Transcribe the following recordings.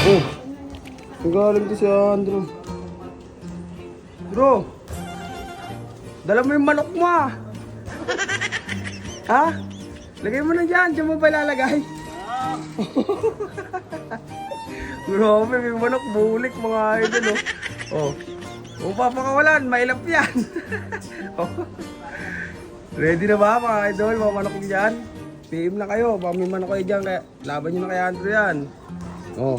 Oh, nagaling to si Andrew. Bro, dala mo yung manok mo ah. Ha? Lagay mo na dyan, dyan mo ba lalagay? Grabe, may manok bulik mga idol oh. Oh, kung papakawalan, mailap yan. Oh. Ready na ba mga idol, mga manok dyan? PM na kayo, baka may manok kayo dyan, kaya laban nyo na kay Andrew yan. Oh,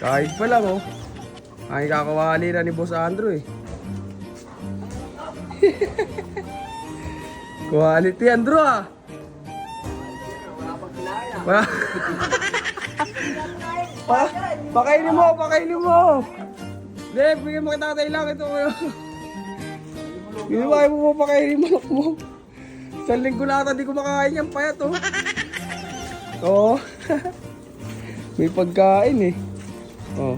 kahit pa lang oh. Ay kakawali na ni Boss Andrew eh. Quality Andrew ah. Wala. Pakainin mo, pakainin mo. Hindi, bigyan mo kita tatay lang ito kayo. Hindi ba kayo mo pakainin manok mo? Isang linggo na ata di ko makakain yan payat oh. Oo. May pagkain eh. Oh.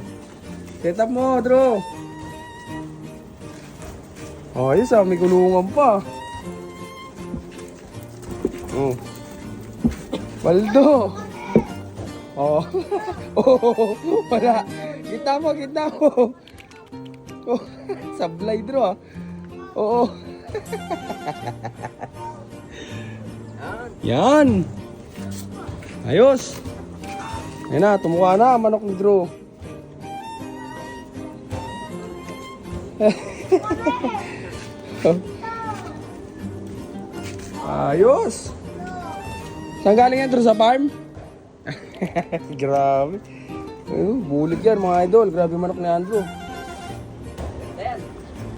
Set up mo, Drew. Oh, ayos ah, may kulungan pa. Oh. Paldo. Oh. Oh, wala. Kita mo, kita mo. Oh, sablay, Drew ah. Oo. Yan. Ayos. Yan na, tumuha na manok ni Drew. Ayos. Saan galing yan, Drew? Sa farm? Grabe. Bulig yan mga idol. Grabe manok ni Andrew.